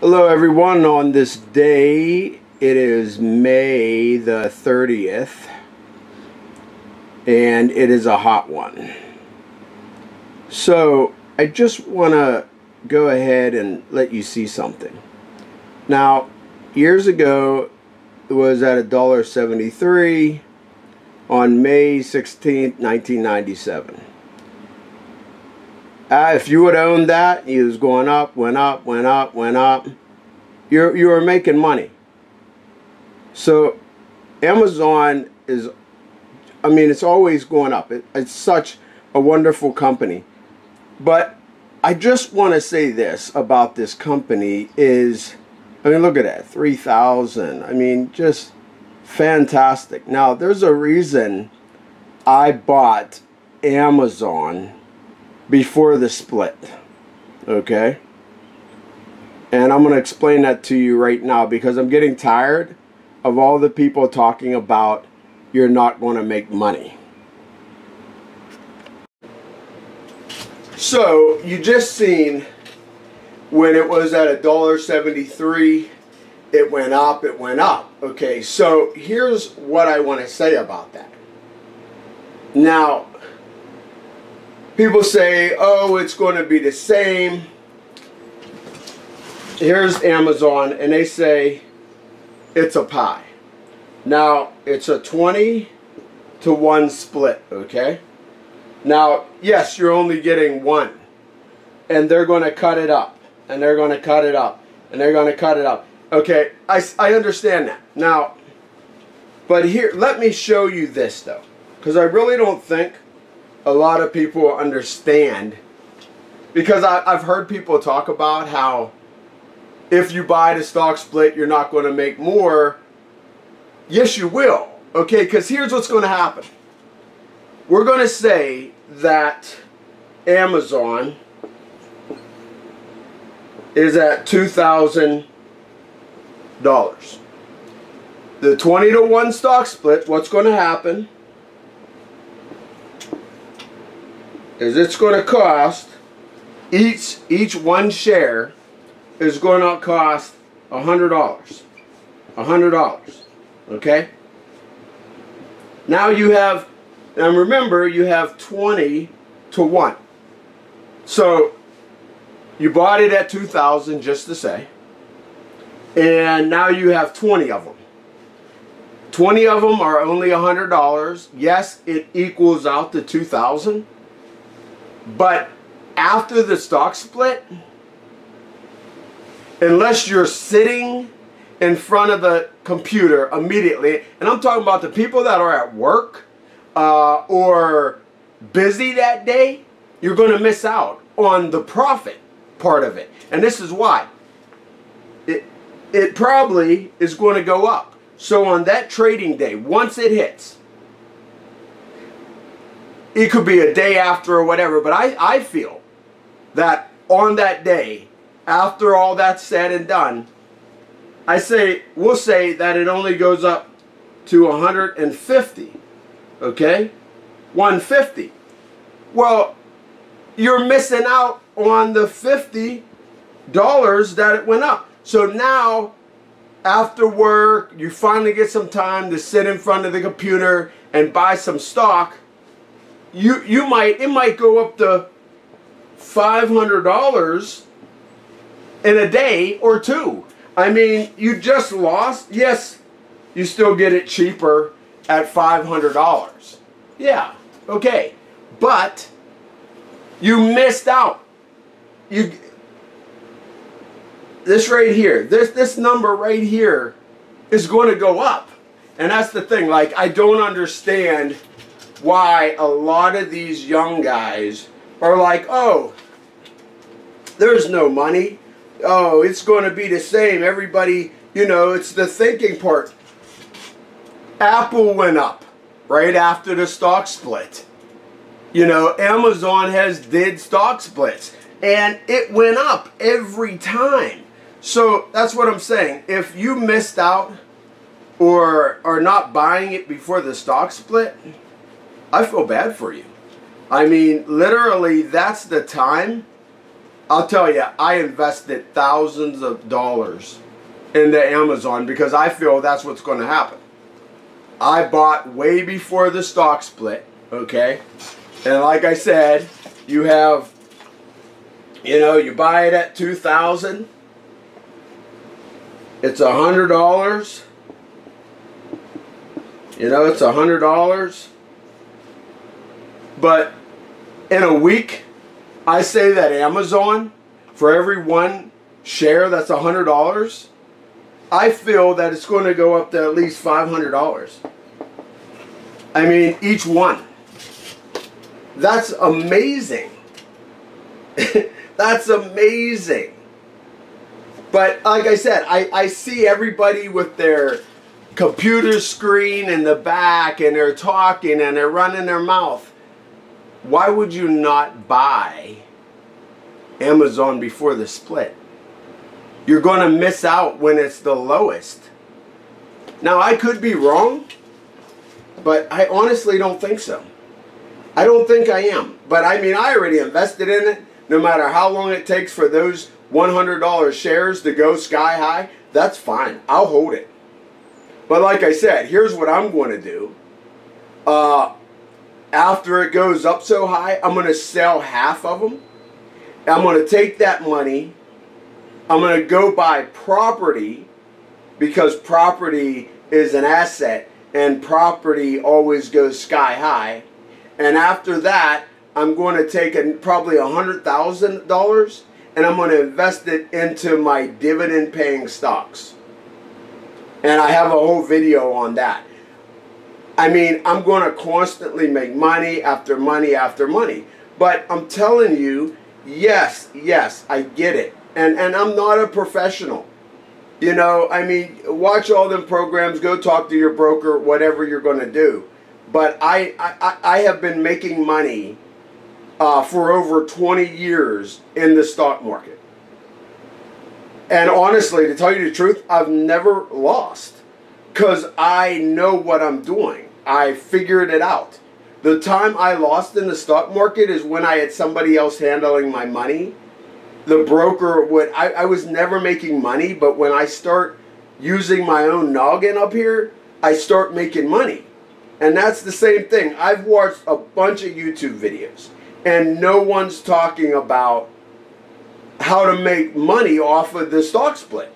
Hello everyone. On this day, it is May the 30th, and it is a hot one. So I just want to go ahead and let you see something. Now, years ago, it was at $1.73 on May 16th, 1997. If you would own that, it was going up, went up, went up, went up. You were making money. So Amazon is, it's always going up. It's such a wonderful company. But I just want to say this about this company is, look at that, 3,000. Just fantastic. Now, there's a reason I bought Amazon before the split, okay? And I'm going to explain that to you right now because I'm getting tired of all the people talking about you're not going to make money. So you just seen when it was at $1.73, it went up, it went up. Okay, so here's what I want to say about that. Now, people say, oh, it's going to be the same. Here's Amazon, and they say it's a pie. Now, it's a 20-to-1 split, okay? Now, yes, you're only getting one. And they're going to cut it up. And they're going to cut it up. And they're going to cut it up. Okay, I understand that. Now, but here, let me show you this, though. Because I really don't think a lot of people understand, because I've heard people talk about how if you buy the stock split, you're not going to make more. Yes, you will. Okay, because here's what's going to happen. We're going to say that Amazon is at $2,000. The 20-to-1 stock split, what's going to happen is it's going to cost, each one share is going to cost $100. $100. Okay? Now you have, and remember, you have 20-to-1. So you bought it at $2,000, just to say, and now you have 20 of them. 20 of them are only $100. Yes, it equals out to $2,000. But after the stock split, unless you're sitting in front of the computer immediately, and I'm talking about the people that are at work or busy that day, you're going to miss out on the profit part of it. And this is why. It probably is going to go up. So on that trading day, once it hits, it could be a day after or whatever, but I feel that on that day, after all that's said and done, we'll say that it only goes up to 150, okay? 150. Well, you're missing out on the $50 that it went up. So now, after work, you finally get some time to sit in front of the computer and buy some stock. It might go up to $500 in a day or two. You just lost. Yes, you still get it cheaper at $500. Yeah, okay. But you missed out. This right here, this number right here is going to go up. And that's the thing. Like, I don't understand why a lot of these young guys are like, oh, there's no money. Oh, it's going to be the same. Everybody, it's the thinking part. Apple went up right after the stock split. Amazon did stock splits, and it went up every time. So that's what I'm saying. If you missed out or are not buying it before the stock split, I feel bad for you. Literally, that's the time I'll tell you, I invested thousands of dollars into Amazon because I feel that's what's going to happen. I bought way before the stock split, okay? And like I said, you have, you know, you buy it at $2,000. It's $100. You know, it's $100. But in a week, I say that Amazon, for every one share that's $100, I feel that it's going to go up to at least $500. I mean, each one. That's amazing. That's amazing. But like I said, I see everybody with their computer screen in the back and they're talking and they're running their mouth. Why would you not buy Amazon before the split? You're going to miss out when it's the lowest. Now, I could be wrong, but I honestly don't think so. I don't think I am. But I mean, I already invested in it. No matter how long it takes for those $100 shares to go sky high, that's fine. I'll hold it. But like I said, here's what I'm going to do. After it goes up so high, I'm going to sell half of them. I'm going to take that money. I'm going to go buy property, because property is an asset and property always goes sky high. And after that, I'm going to take probably $100,000 and I'm going to invest it into my dividend paying stocks. And I have a whole video on that. I mean, I'm going to constantly make money after money after money. But I'm telling you, yes, I get it. And I'm not a professional. You know, I mean, watch all them programs, go talk to your broker, whatever you're going to do. But I have been making money for over 20 years in the stock market. And honestly, to tell you the truth, I've never lost, because I know what I'm doing. I figured it out. The time I lost in the stock market is when I had somebody else handling my money. The broker would, I was never making money, but when I start using my own noggin up here, I start making money. And that's the same thing. I've watched a bunch of YouTube videos, and no one's talking about how to make money off of the stock split.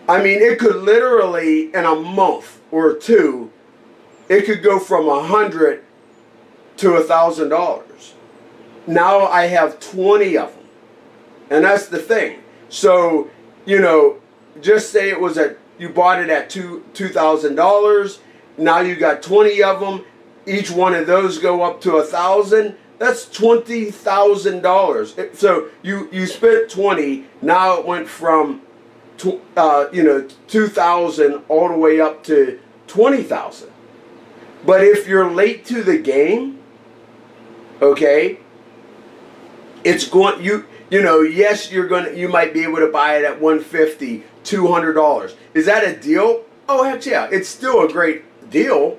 I mean, it could literally, in a month or two, it could go from $100 to $1,000. Now I have 20 of them. And that's the thing. So, you know, just say it was you bought it at $2,000. Now you got 20 of them. Each one of those go up to $1,000. That's $20,000. So you spent 20. Now it went from you know, 2,000 all the way up to 20,000. But if you're late to the game, okay, it's going you know, yes, you might be able to buy it at $150, $200. Is that a deal? Oh, heck yeah, it's still a great deal.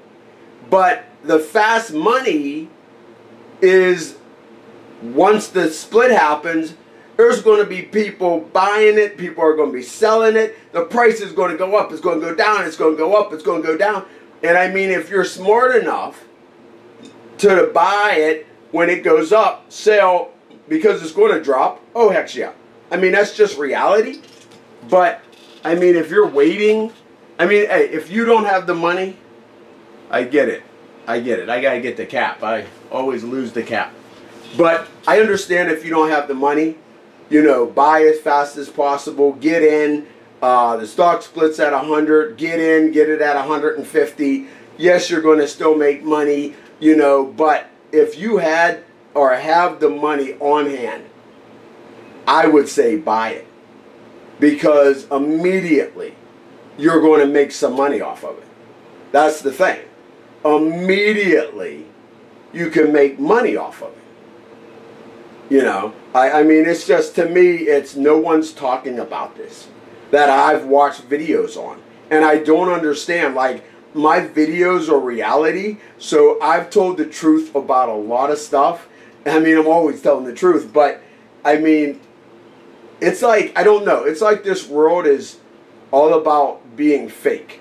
But the fast money is, once the split happens, there's going to be people buying it, people are going to be selling it, the price is going to go up, it's going to go down, it's going to go up, it's going to go down. And I mean, if you're smart enough to buy it when it goes up, sell because it's going to drop, oh heck yeah. I mean, that's just reality. But I mean, if you're waiting, I mean, hey, if you don't have the money, I get it. I get it. I got to get the cap. I always lose the cap. But I understand if you don't have the money, you know, buy as fast as possible, get in. The stock splits at 100, get in, get it at 150. Yes, you're going to still make money, you know, but if you had or have the money on hand, I would say buy it, because immediately you're going to make some money off of it. That's the thing. Immediately you can make money off of it. You know, I mean, it's just, to me, it's no one's talking about this that I've watched videos on. And I don't understand, like, my videos are reality, so I've told the truth about a lot of stuff. I mean, I'm always telling the truth, but I mean, it's like, I don't know, it's like this world is all about being fake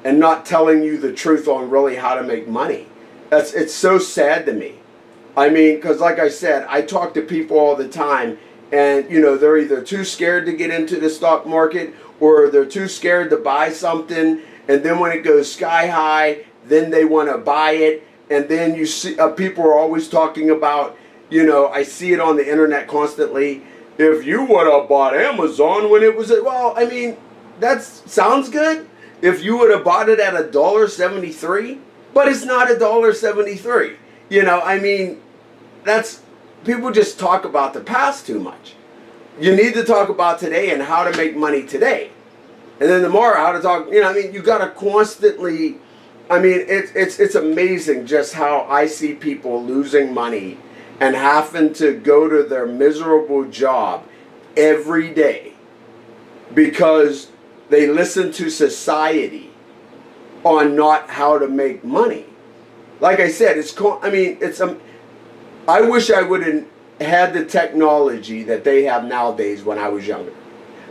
and not telling you the truth on really how to make money. It's so sad to me. I mean, because like I said, I talk to people all the time, and you know, they're either too scared to get into the stock market, or they're too scared to buy something, and then when it goes sky high, then they want to buy it. And then you see people are always talking about, you know, I see it on the internet constantly, if you would have bought Amazon when it was at, well, I mean, that sounds good. If you would have bought it at $1.73, but it's not $1.73. You know, I mean, that's, people just talk about the past too much. You need to talk about today and how to make money today. And then tomorrow, how to talk, you know, I mean, you got to constantly, I mean, it's amazing just how I see people losing money and having to go to their miserable job every day because they listen to society on not how to make money. Like I said, I wish I would have had the technology that they have nowadays when I was younger.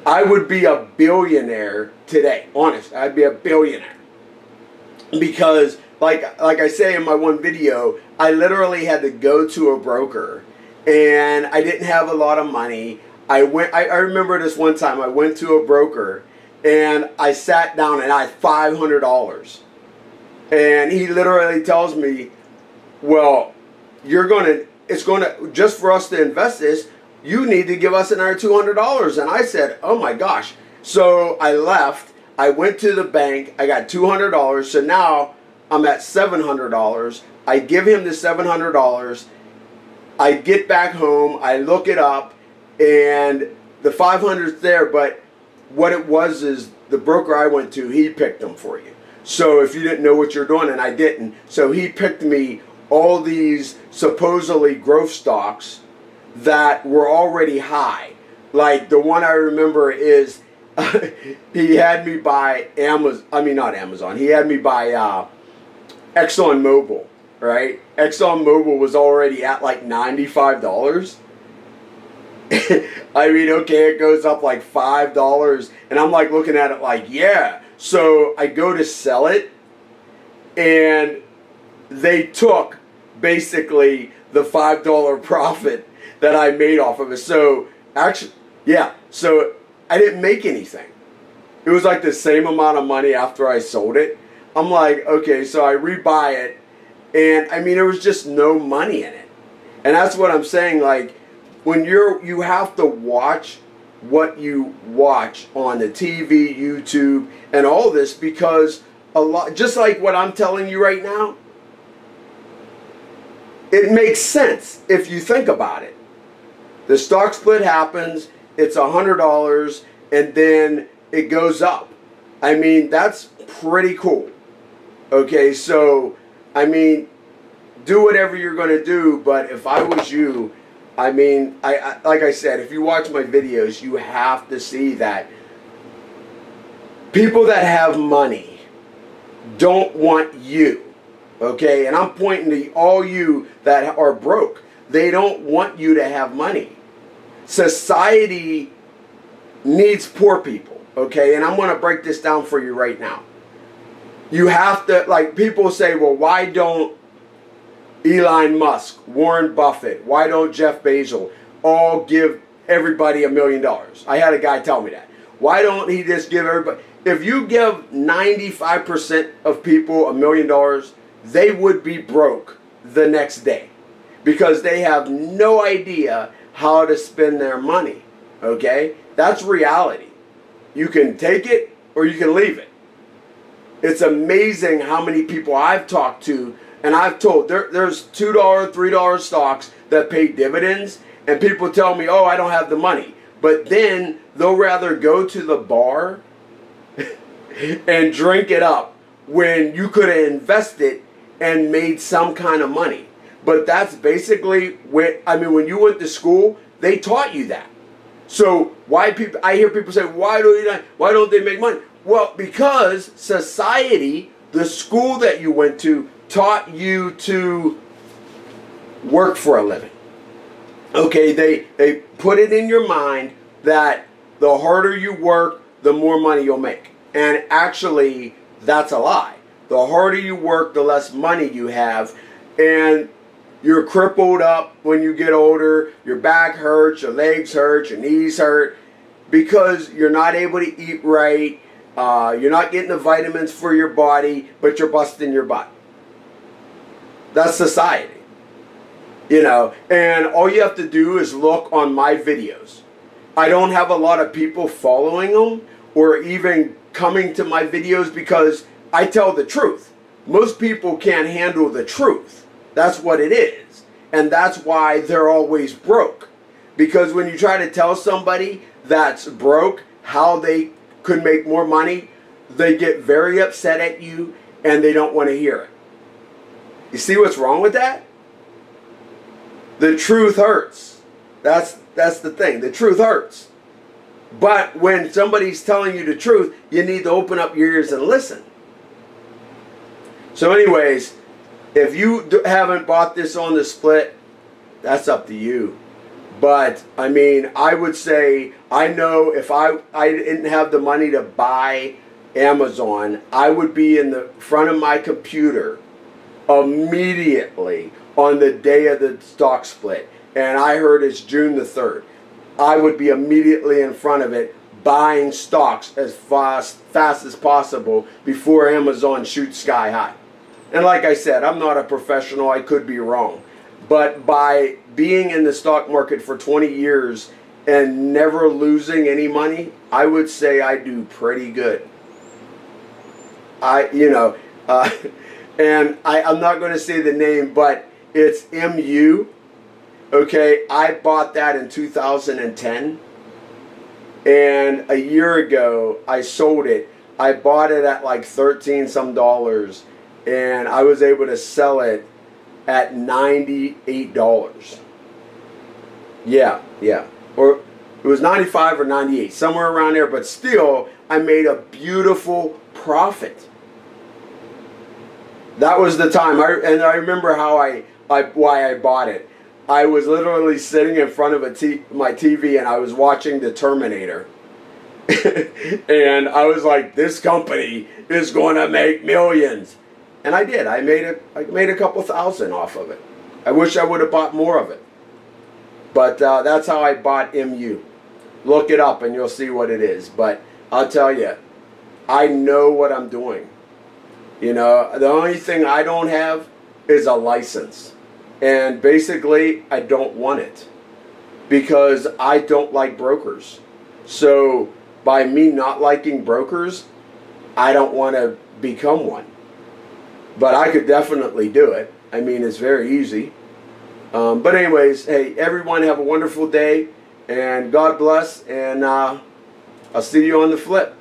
I would be a billionaire today. Honest, I'd be a billionaire. Because, like I say in my one video, I literally had to go to a broker, and I didn't have a lot of money. I remember this one time, I went to a broker, and I sat down, and I had $500. And he literally tells me, well, just for us to invest this, you need to give us another $200. And I said, oh my gosh. So I left, I went to the bank, I got $200. So now I'm at $700. I give him the $700. I get back home, I look it up, and the 500's there, but what it was is the broker I went to, he picked them for you. So if you didn't know what you're doing, and I didn't, so he picked me all these supposedly growth stocks that were already high. Like the one I remember is he had me buy Amazon. He had me buy ExxonMobil, right? ExxonMobil was already at like $95. I mean, okay, it goes up like $5, and I'm like looking at it like, yeah. So I go to sell it, and they took basically the $5 profit that I made off of it. So actually, yeah, so I didn't make anything. It was like the same amount of money after I sold it. I'm like, okay, so I rebuy it, and I mean, there was just no money in it. And that's what I'm saying, like, when you have to watch what you watch on the TV, YouTube, and all this, because a lot, just like what I'm telling you right now, it makes sense if you think about it. The stock split happens, it's $100, and then it goes up. I mean, that's pretty cool. Okay, so, I mean, do whatever you're going to do, but if I was you, I mean, like I said, if you watch my videos, you have to see that people that have money don't want you, okay? And I'm pointing to all you that are broke. They don't want you to have money. Society needs poor people, okay? And I'm going to break this down for you right now. You have to, like, people say, well, why don't Elon Musk, Warren Buffett, why don't Jeff Bezos all give everybody $1 million? I had a guy tell me that. Why don't he just give everybody? If you give 95% of people $1 million, they would be broke the next day because they have no idea how to spend their money. Okay? That's reality. You can take it or you can leave it. It's amazing how many people I've talked to, and I've told, there's $2, $3 stocks that pay dividends, and people tell me, oh, I don't have the money. But then they'll rather go to the bar and drink it up when you could have invested and made some kind of money. But that's basically when you went to school, they taught you that. So I hear people say, why don't they make money? Well, because society, the school that you went to, taught you to work for a living. Okay, they put it in your mind, that the harder you work, the more money you'll make. And actually, that's a lie. The harder you work, the less money you have. And you're crippled up when you get older. Your back hurts, your legs hurt, your knees hurt, because you're not able to eat right. You're not getting the vitamins for your body, but you're busting your butt. That's society. You know, and all you have to do is look on my videos. I don't have a lot of people following them or even coming to my videos because I tell the truth. Most people can't handle the truth. That's what it is. And that's why they're always broke. Because when you try to tell somebody that's broke how they could make more money, they get very upset at you and they don't want to hear it. You see what's wrong with that? The truth hurts. That's the thing. The truth hurts. But when somebody's telling you the truth, you need to open up your ears and listen. So anyways, if you haven't bought this on the split, that's up to you. But, I mean, I would say, I know if I didn't have the money to buy Amazon, I would be in the front of my computer immediately on the day of the stock split. And I heard it's June the 3rd. I would be immediately in front of it buying stocks as fast as possible before Amazon shoots sky high. And like I said, I'm not a professional. I could be wrong. But by being in the stock market for 20 years and never losing any money, I would say I do pretty good. And I'm not going to say the name, but it's MU. Okay, I bought that in 2010. And a year ago, I sold it. I bought it at like 13 some dollars. And I was able to sell it at $98. Yeah. Or it was 95 or 98, somewhere around there. But still, I made a beautiful profit. That was the time. And I remember why I bought it. I was literally sitting in front of my TV and I was watching The Terminator. And I was like, this company is going to make millions. And I did. I made a couple thousand off of it. I wish I would have bought more of it. But that's how I bought MU. Look it up and you'll see what it is. But I'll tell you, I know what I'm doing. You know, the only thing I don't have is a license. And basically, I don't want it. Because I don't like brokers. So, by me not liking brokers, I don't want to become one. But I could definitely do it. I mean, it's very easy. But anyways, hey, everyone have a wonderful day. And God bless. And I'll see you on the flip.